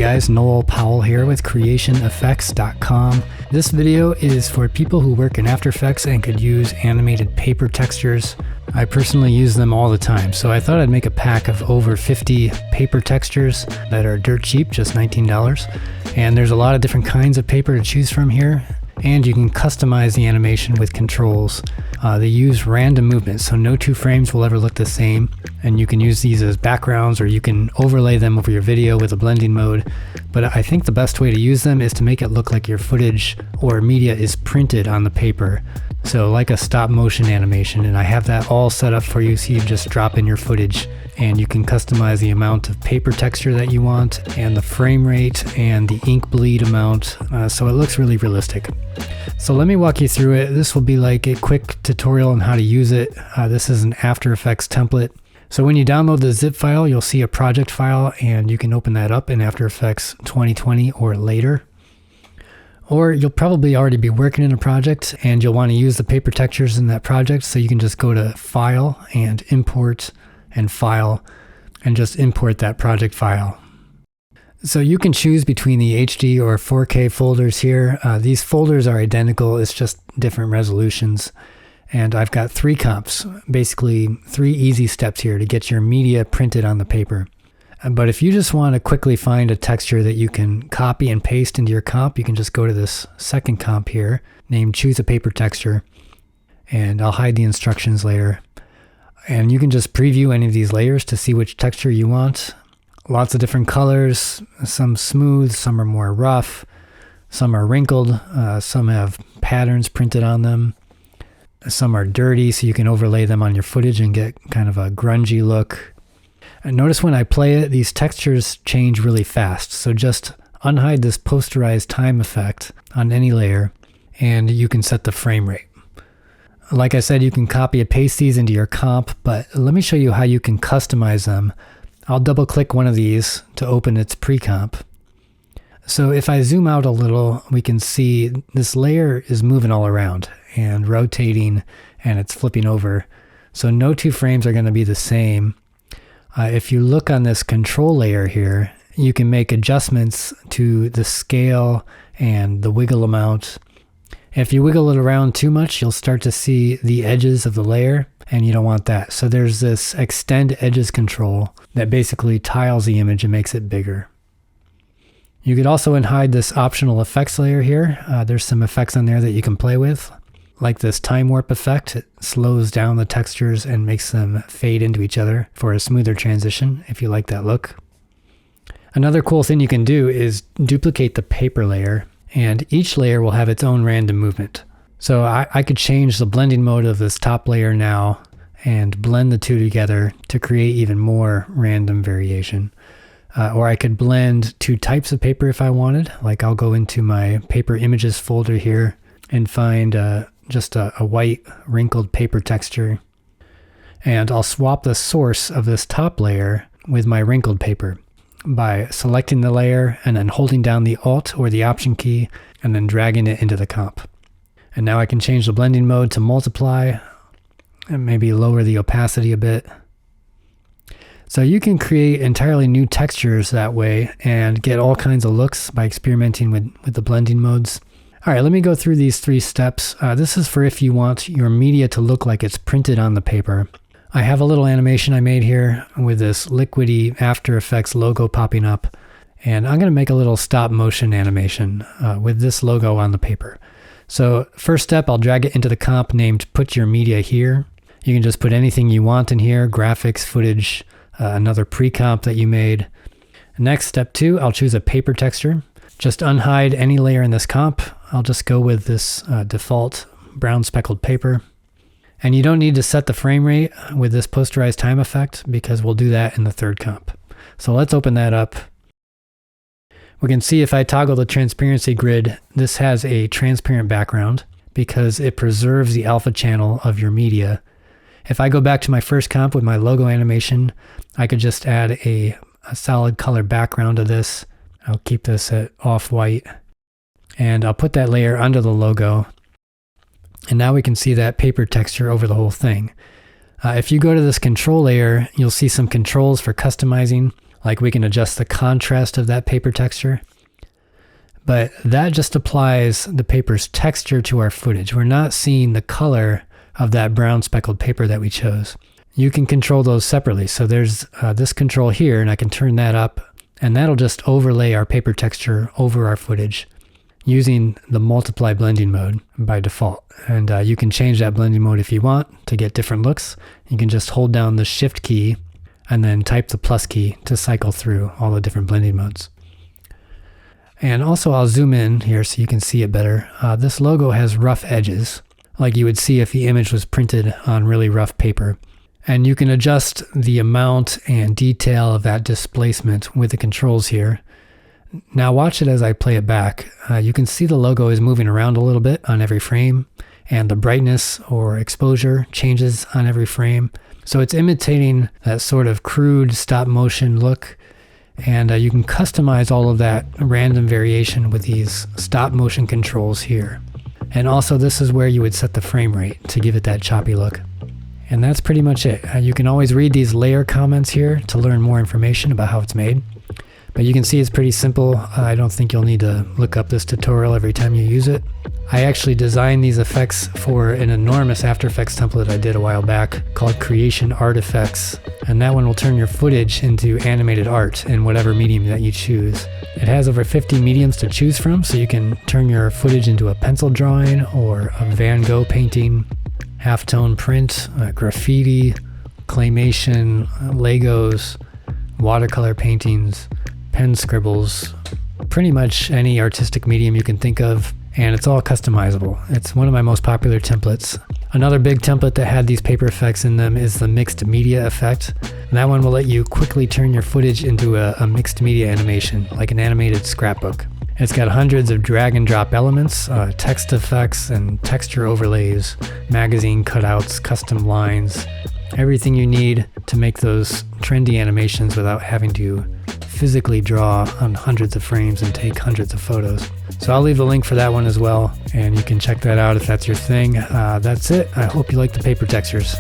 guys, Noel Powell here with creationeffects.com. This video is for people who work in After Effects and could use animated paper textures. I personally use them all the time, so I thought I'd make a pack of over 50 paper textures that are dirt cheap, just $19. And there's a lot of different kinds of paper to choose from here. And you can customize the animation with controls. They use random movement, so no two frames will ever look the same. And you can use these as backgrounds, or you can overlay them over your video with a blending mode. But I think the best way to use them is to make it look like your footage or media is printed on the paper. So like a stop motion animation, and I have that all set up for you, so you just drop in your footage and you can customize the amount of paper texture that you want and the frame rate and the ink bleed amount, so it looks really realistic. So let me walk you through it. This will be like a quick tutorial on how to use it. This is an After Effects template. So when you download the zip file, you'll see a project file, and you can open that up in After Effects 2020 or later. Or you'll probably already be working in a project and you'll want to use the paper textures in that project, so you can just go to File and Import and File and just import that project file. So you can choose between the HD or 4K folders here. These folders are identical, it's just different resolutions. And I've got 3 comps, basically 3 easy steps here to get your media printed on the paper. But if you just want to quickly find a texture that you can copy and paste into your comp, you can just go to this second comp here named Choose a Paper Texture, and I'll hide the instructions layer. And you can just preview any of these layers to see which texture you want. Lots of different colors, some smooth, some are more rough, some are wrinkled, some have patterns printed on them, some are dirty, so you can overlay them on your footage and get kind of a grungy look. And notice when I play it, these textures change really fast, so just unhide this posterized time effect on any layer and you can set the frame rate. Like I said, you can copy and paste these into your comp, but let me show you how you can customize them. I'll double click one of these to open its precomp. So if I zoom out a little, we can see this layer is moving all around and rotating, and it's flipping over. So no two frames are going to be the same. If you look on this control layer here, you can make adjustments to the scale and the wiggle amount. If you wiggle it around too much, you'll start to see the edges of the layer, and you don't want that. So there's this extend edges control that basically tiles the image and makes it bigger. You could also unhide this optional effects layer here. There's some effects on there that you can play with, like this time warp effect. It slows down the textures and makes them fade into each other for a smoother transition, if you like that look. Another cool thing you can do is duplicate the paper layer, and each layer will have its own random movement. So I could change the blending mode of this top layer now and blend the two together to create even more random variation. Or I could blend 2 types of paper if I wanted. Like I'll go into my paper images folder here and find just a white wrinkled paper texture. And I'll swap the source of this top layer with my wrinkled paper by selecting the layer and then holding down the Alt or the Option key and then dragging it into the comp. And now I can change the blending mode to multiply and maybe lower the opacity a bit. So you can create entirely new textures that way and get all kinds of looks by experimenting with the blending modes. All right, let me go through these 3 steps. This is for if you want your media to look like it's printed on the paper. I have a little animation I made here with this liquidy After Effects logo popping up, and I'm going to make a little stop motion animation with this logo on the paper. So first step, I'll drag it into the comp named Put Your Media Here. You can just put anything you want in here, graphics, footage, another pre-comp that you made. Next, step 2, I'll choose a paper texture. Just unhide any layer in this comp. I'll just go with this default brown speckled paper. And you don't need to set the frame rate with this posterized time effect because we'll do that in the third comp. So let's open that up. We can see if I toggle the transparency grid, this has a transparent background because it preserves the alpha channel of your media. If I go back to my first comp with my logo animation, I could just add a solid color background to this. I'll keep this at off-white, and I'll put that layer under the logo. And now we can see that paper texture over the whole thing. If you go to this control layer, you'll see some controls for customizing. Like we can adjust the contrast of that paper texture. But that just applies the paper's texture to our footage. We're not seeing the color of that brown speckled paper that we chose. You can control those separately. So there's this control here, and I can turn that up, and that'll just overlay our paper texture over our footage using the multiply blending mode by default. And you can change that blending mode if you want to get different looks. You can just hold down the shift key and then type the plus key to cycle through all the different blending modes. And also I'll zoom in here so you can see it better. This logo has rough edges, like you would see if the image was printed on really rough paper. And you can adjust the amount and detail of that displacement with the controls here. Now watch it as I play it back. You can see the logo is moving around a little bit on every frame, and the brightness or exposure changes on every frame. So it's imitating that sort of crude stop motion look, and you can customize all of that random variation with these stop motion controls here. And also this is where you would set the frame rate to give it that choppy look. And that's pretty much it. You can always read these layer comments here to learn more information about how it's made. But you can see it's pretty simple. I don't think you'll need to look up this tutorial every time you use it. I actually designed these effects for an enormous After Effects template I did a while back called Creation Art Effects. And that one will turn your footage into animated art in whatever medium that you choose. It has over 50 mediums to choose from, so you can turn your footage into a pencil drawing or a Van Gogh painting, halftone print, graffiti, claymation, Legos, watercolor paintings, pen scribbles, pretty much any artistic medium you can think of, and it's all customizable. It's one of my most popular templates. Another big template that had these paper effects in them is the mixed media effect. And that one will let you quickly turn your footage into a mixed media animation, like an animated scrapbook. It's got hundreds of drag and drop elements, text effects and texture overlays, magazine cutouts, custom lines, everything you need to make those trendy animations without having to physically draw on hundreds of frames and take hundreds of photos. So I'll leave the link for that one as well, and you can check that out if that's your thing. That's it. I hope you like the paper textures.